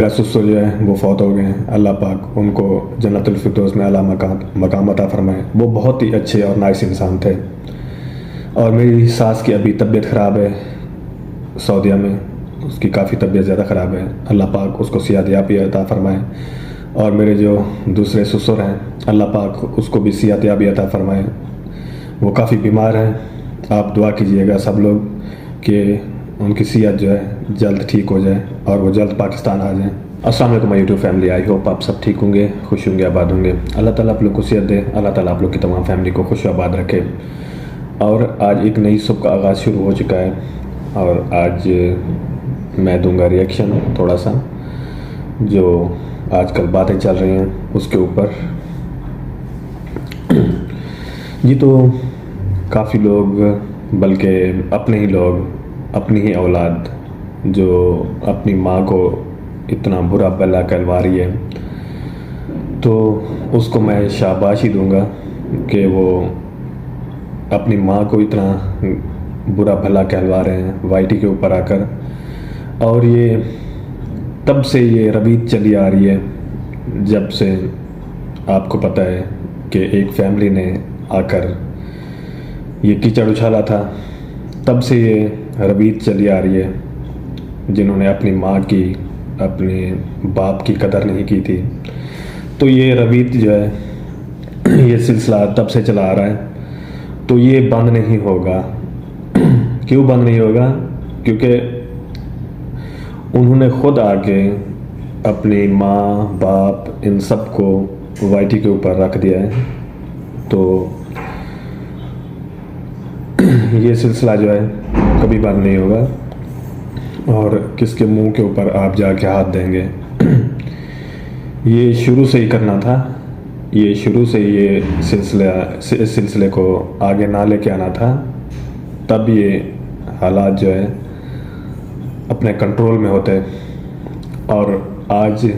मेरा ससुर जो है वो फौत हो गए हैं। अल्लाह पाक उनको जन्नतुल फिरदौस में आला मकाम अता फरमाए। वो बहुत ही अच्छे और नाइस इंसान थे। और मेरी सास की अभी तबीयत ख़राब है सऊदीया में, उसकी काफ़ी तबीयत ज़्यादा ख़राब है। अल्लाह पाक उसको सेहत-याबी अता फरमाए। और मेरे जो दूसरे ससुर हैं, अल्लाह पाक उसको भी सेहत-याबी अता फरमाए। वो काफ़ी बीमार हैं। आप दुआ कीजिएगा सब लोग कि उनकी सेहत जो है जल्द ठीक हो जाए और वो जल्द पाकिस्तान आ जाएँ। अस्सलाम वालेकुम my YouTube family, I hope आप सब ठीक होंगे, खुश होंगे, आबाद होंगे। अल्लाह ताला आप लोग को सेहत दे, अल्लाह ताला आप लोग की तमाम फैमिली को खुश आबाद रखे। और आज एक नई सुबह का आगाज़ शुरू हो चुका है और आज मैं दूंगा रिएक्शन थोड़ा सा जो आजकल बातें चल रही हैं उसके ऊपर। जी तो काफ़ी लोग, बल्कि अपने ही लोग, अपनी ही औलाद जो अपनी माँ को इतना बुरा भला कहलवा रही है, तो उसको मैं शाबाशी दूंगा कि वो अपनी माँ को इतना बुरा भला कहलवा रहे हैं वाईटी के ऊपर आकर। और ये तब से ये रवीज चली आ रही है जब से आपको पता है कि एक फैमिली ने आकर ये कीचड़ उछाला था, तब से ये रवीज चली आ रही है। जिन्होंने अपनी माँ की, अपने बाप की कदर नहीं की थी, तो ये रवीज जो है ये सिलसिला तब से चला आ रहा है। तो ये बंद नहीं होगा। क्यों बंद नहीं होगा? क्योंकि उन्होंने खुद आके अपनी माँ बाप इन सब को वाईटी के ऊपर रख दिया है। तो ये सिलसिला जो है कभी बंद नहीं होगा। और किसके मुंह के ऊपर आप जाके हाथ देंगे? ये शुरू से ही करना था। ये शुरू से ये सिलसिले को आगे ना लेके आना था, तब ये हालात जो है अपने कंट्रोल में होते। और आज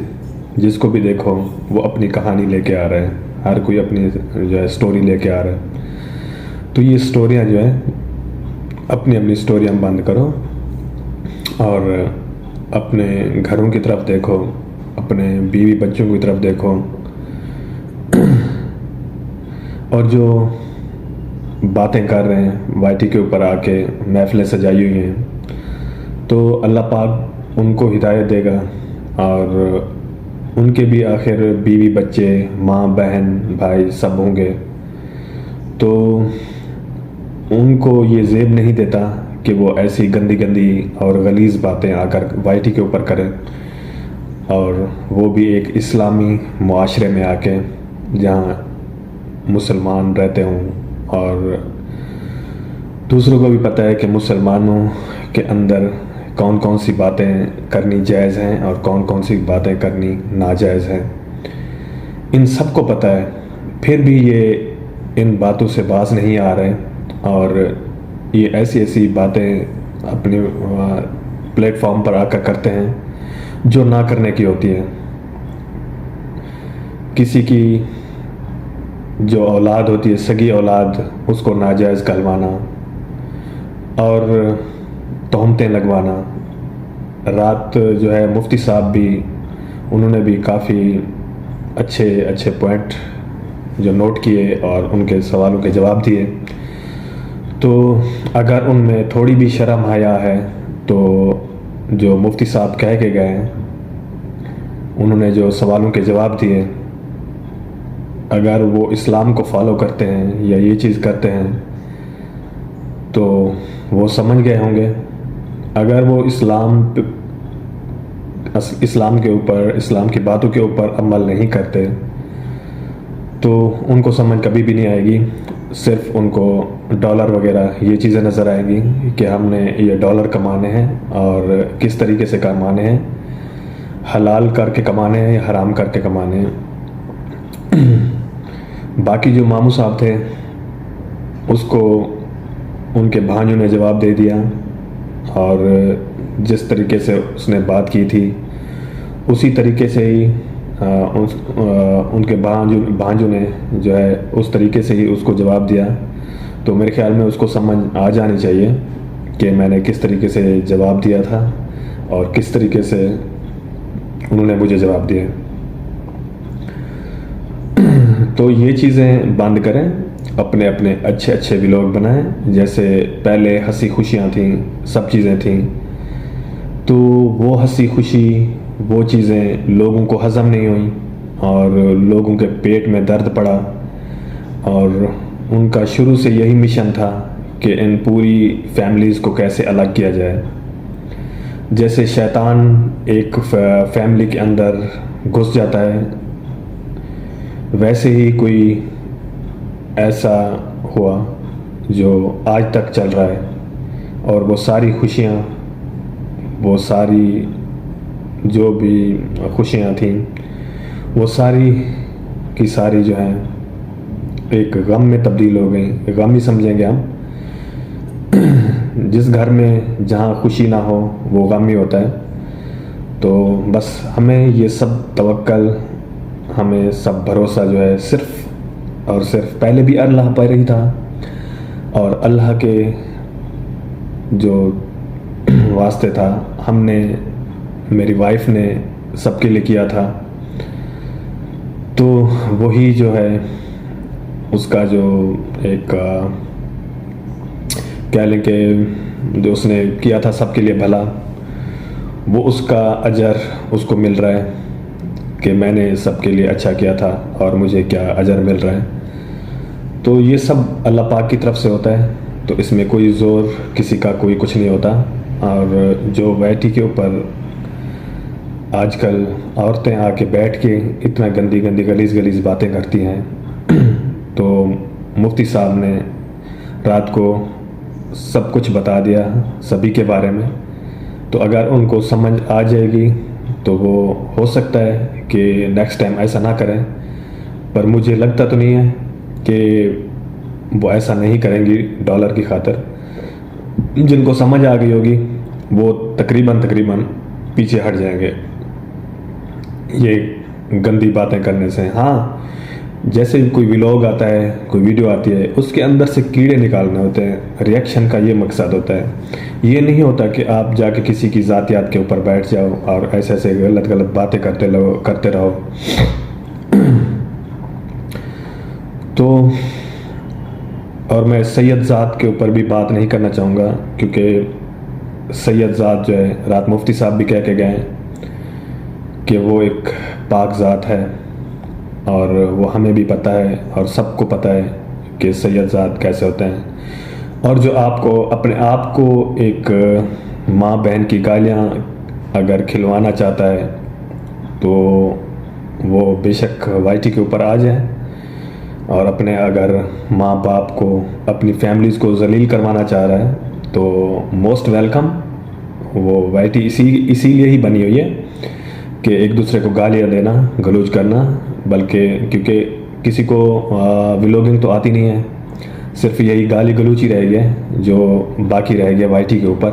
जिसको भी देखो वो अपनी कहानी लेके आ रहा है, हर कोई अपनी जो है स्टोरी लेके आ रहा है। तो ये स्टोरियाँ जो है अपनी अपनी स्टोरियाँ बंद करो और अपने घरों की तरफ देखो, अपने बीवी बच्चों की तरफ देखो। और जो बातें कर रहे हैं वाईटी के ऊपर आके, महफिलें सजाई हुई हैं, तो अल्लाह पाक उनको हिदायत देगा और उनके भी आखिर बीवी बच्चे, माँ बहन भाई सब होंगे। तो उनको ये ज़ेब नहीं देता कि वो ऐसी गंदी गंदी और गलीज़ बातें आकर वाईटी के ऊपर करें, और वो भी एक इस्लामी मुआशरे में आके जहाँ मुसलमान रहते हों। और दूसरों को भी पता है कि मुसलमानों के अंदर कौन कौन सी बातें करनी जायज़ हैं और कौन कौन सी बातें करनी नाजायज़ हैं, इन सब को पता है। फिर भी ये इन बातों से बाज नहीं आ रहे और ये ऐसी ऐसी बातें अपने प्लेटफॉर्म पर आकर करते हैं जो ना करने की होती है। किसी की जो औलाद होती है, सगी औलाद, उसको नाजायज़ कहलवाना और तोहमतें लगवाना। रात जो है मुफ्ती साहब भी, उन्होंने भी काफ़ी अच्छे अच्छे पॉइंट जो नोट किए और उनके सवालों के जवाब दिए। तो अगर उनमें थोड़ी भी शर्म हया है तो जो मुफ्ती साहब कह के गए, उन्होंने जो सवालों के जवाब दिए, अगर वो इस्लाम को फॉलो करते हैं या ये चीज़ करते हैं तो वो समझ गए होंगे। अगर वो इस्लाम के ऊपर, इस्लाम की बातों के ऊपर अमल नहीं करते तो उनको समझ कभी भी नहीं आएगी। सिर्फ उनको डॉलर वगैरह ये चीज़ें नज़र आएंगी कि हमने ये डॉलर कमाने हैं और किस तरीके से कमाने हैं, हलाल करके कमाने हैं या हराम करके कमाने हैं। बाकी जो मामू साहब थे उसको उनके भांजों ने जवाब दे दिया और जिस तरीके से उसने बात की थी उसी तरीके से ही उनके भांजों ने जो है उस तरीके से ही उसको जवाब दिया। तो मेरे ख्याल में उसको समझ आ जानी चाहिए कि मैंने किस तरीके से जवाब दिया था और किस तरीके से उन्होंने मुझे जवाब दिया। तो ये चीज़ें बंद करें, अपने अपने अच्छे अच्छे व्लॉग बनाएं। जैसे पहले हंसी खुशियाँ थीं, सब चीज़ें थीं, तो वो हंसी खुशी, वो चीज़ें लोगों को हज़म नहीं हुई और लोगों के पेट में दर्द पड़ा। और उनका शुरू से यही मिशन था कि इन पूरी फैमिलीज़ को कैसे अलग किया जाए। जैसे शैतान एक फैमिली के अंदर घुस जाता है, वैसे ही कोई ऐसा हुआ जो आज तक चल रहा है। और वो सारी खुशियाँ, वो सारी जो भी खुशियाँ थीं, वो सारी की सारी जो हैं एक गम में तब्दील हो गई। गम ही समझेंगे हम। जिस घर में जहाँ खुशी ना हो वो गम ही होता है। तो बस हमें ये सब तवक्कल, हमें सब भरोसा जो है सिर्फ़ और सिर्फ पहले भी अल्लाह पर ही था, और अल्लाह के जो वास्ते था, हमने, मेरी वाइफ ने सबके लिए किया था। तो वही जो है उसका जो एक कह लें कि जो उसने किया था सबके लिए भला, वो उसका अजर उसको मिल रहा है कि मैंने सबके लिए अच्छा किया था और मुझे क्या अजर मिल रहा है। तो ये सब अल्लाह पाक की तरफ से होता है, तो इसमें कोई ज़ोर किसी का कोई कुछ नहीं होता। और जो वैटी के ऊपर आजकल औरतें आके बैठ के इतना गंदी गंदी गलीज़ बातें करती हैं, तो मुफ्ती साहब ने रात को सब कुछ बता दिया सभी के बारे में। तो अगर उनको समझ आ जाएगी तो वो हो सकता है कि नेक्स्ट टाइम ऐसा ना करें, पर मुझे लगता तो नहीं है कि वो ऐसा नहीं करेंगी डॉलर की खातिर। जिनको समझ आ गई होगी वो तकरीबन पीछे हट जाएंगे ये गंदी बातें करने से। हाँ, जैसे कोई व्लॉग आता है, कोई वीडियो आती है, उसके अंदर से कीड़े निकालने होते हैं। रिएक्शन का ये मकसद होता है। ये नहीं होता कि आप जाके किसी की ज़ातियात के ऊपर बैठ जाओ और ऐसे ऐसे गलत बातें करते रहो। तो और मैं सैयद ज़ात के ऊपर भी बात नहीं करना चाहूँगा, क्योंकि सैयद ज़ात जो है, रात मुफ्ती साहब भी कह के गए कि वो एक पाक ज़ात है, और वो हमें भी पता है और सबको पता है कि सैयद ज़ात कैसे होते हैं। और जो आपको अपने आप को एक माँ बहन की गालियाँ अगर खिलवाना चाहता है तो वो बेशक वाईटी के ऊपर आ जाए, और अपने अगर माँ बाप को, अपनी फैमिलीज़ को जलील करवाना चाह रहा है तो मोस्ट वेलकम। वो वाईटी इसीलिए ही बनी हुई है कि एक दूसरे को गालियाँ देना, गलौज करना, बल्कि क्योंकि किसी को व्लॉगिंग तो आती नहीं है, सिर्फ यही गाली गलौज ही रह गया जो बाकी रह गया वाईटी के ऊपर।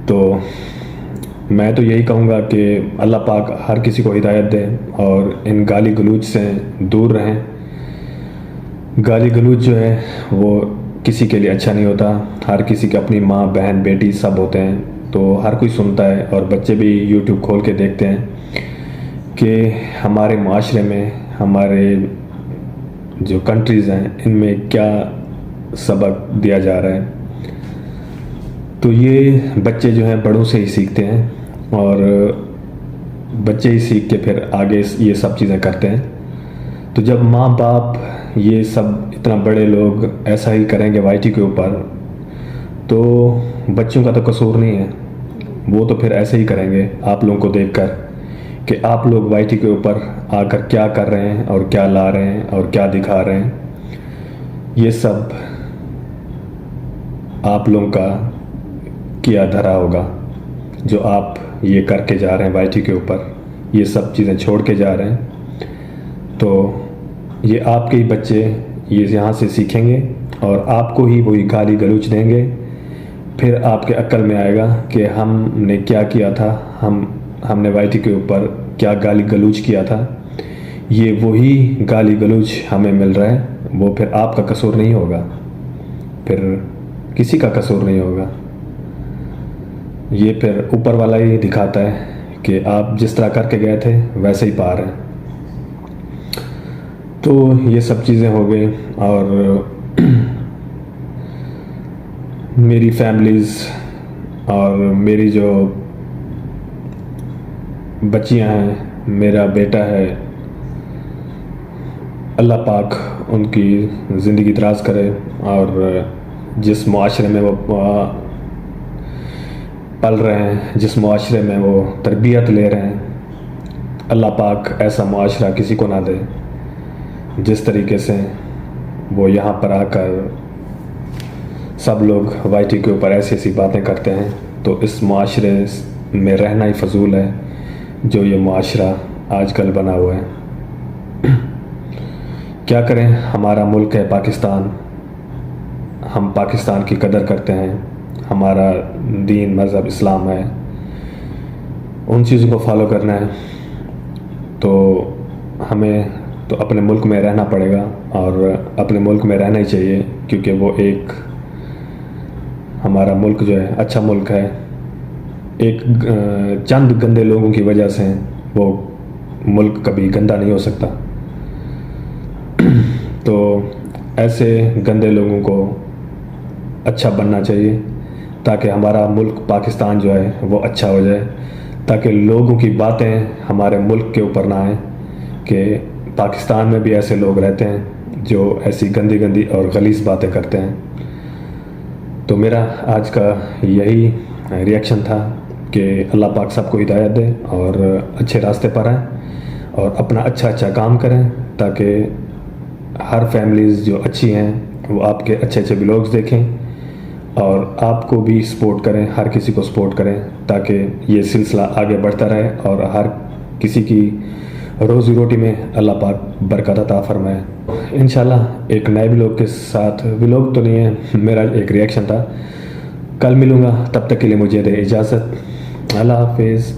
तो मैं तो यही कहूँगा कि अल्लाह पाक हर किसी को हिदायत दे और इन गाली गलौज से दूर रहें। गाली गलौज जो है वो किसी के लिए अच्छा नहीं होता। हर किसी के अपनी माँ बहन बेटी सब होते हैं, तो हर कोई सुनता है, और बच्चे भी यूट्यूब खोल के देखते हैं कि हमारे माशरे में, हमारे जो कंट्रीज़ हैं, इनमें क्या सबक दिया जा रहा है। तो ये बच्चे जो हैं बड़ों से ही सीखते हैं, और बच्चे ही सीख के फिर आगे ये सब चीज़ें करते हैं। तो जब माँ बाप ये सब इतना बड़े लोग ऐसा ही करेंगे वाईटी के ऊपर, तो बच्चों का तो कसूर नहीं है, वो तो फिर ऐसे ही करेंगे आप लोगों को देखकर कि आप लोग वाईटी के ऊपर आकर क्या कर रहे हैं और क्या ला रहे हैं और क्या दिखा रहे हैं। ये सब आप लोगों का किया धरा होगा, जो आप ये करके जा रहे हैं वाईटी के ऊपर, ये सब चीज़ें छोड़ के जा रहे हैं। तो ये आपके ही बच्चे ये यहाँ से सीखेंगे और आपको ही वही गाली गलौज देंगे। फिर आपके अक्ल में आएगा कि हमने क्या किया था, हमने वाईटी के ऊपर क्या गाली गलौज किया था। ये वही गाली गलौज हमें मिल रहा है, वो फिर आपका कसूर नहीं होगा, फिर किसी का कसूर नहीं होगा। ये फिर ऊपर वाला ही दिखाता है कि आप जिस तरह करके गए थे वैसे ही पा रहे हैं। तो ये सब चीज़ें हो गई। और मेरी फैमिलीज़ और मेरी जो बच्चियां हैं, मेरा बेटा है, अल्लाह पाक उनकी ज़िंदगी दराज करे। और जिस मुआशरे में वो पल रहे हैं, जिस मुआशरे में वो तरबियत ले रहे हैं, अल्लाह पाक ऐसा मुआशरा किसी को ना दे। जिस तरीके से वो यहाँ पर आकर सब लोग वाईटी के ऊपर ऐसी ऐसी बातें करते हैं, तो इस मुआशरे में रहना ही फजूल है जो ये मुआशरा आजकल बना हुआ है। क्या करें, हमारा मुल्क है पाकिस्तान, हम पाकिस्तान की कदर करते हैं, हमारा दीन मज़हब इस्लाम है, उन चीज़ों को फॉलो करना है। तो हमें तो अपने मुल्क में रहना पड़ेगा और अपने मुल्क में रहना ही चाहिए, क्योंकि वो एक हमारा मुल्क जो है अच्छा मुल्क है। एक चंद गंदे लोगों की वजह से वो मुल्क कभी गंदा नहीं हो सकता। तो ऐसे गंदे लोगों को अच्छा बनना चाहिए ताकि हमारा मुल्क पाकिस्तान जो है वो अच्छा हो जाए, ताकि लोगों की बातें हमारे मुल्क के ऊपर ना आए कि पाकिस्तान में भी ऐसे लोग रहते हैं जो ऐसी गंदी गंदी और गलीज़ बातें करते हैं। तो मेरा आज का यही रिएक्शन था कि अल्लाह पाक सबको हिदायत दे और अच्छे रास्ते पर आए और अपना अच्छा अच्छा काम करें, ताकि हर फैमिलीज़ जो अच्छी हैं वो आपके अच्छे अच्छे व्लॉग्स देखें और आपको भी सपोर्ट करें, हर किसी को सपोर्ट करें, ताकि ये सिलसिला आगे बढ़ता रहे और हर किसी की रोज़ी रोटी में अल्लाह पाक बरकत अता फरमाए। इंशाल्लाह एक नए व्लॉग के साथ, व्लॉग तो नहीं है, मेरा एक रिएक्शन था, कल मिलूँगा। तब तक के लिए मुझे दे इजाज़त। अल्लाह हाफिज़।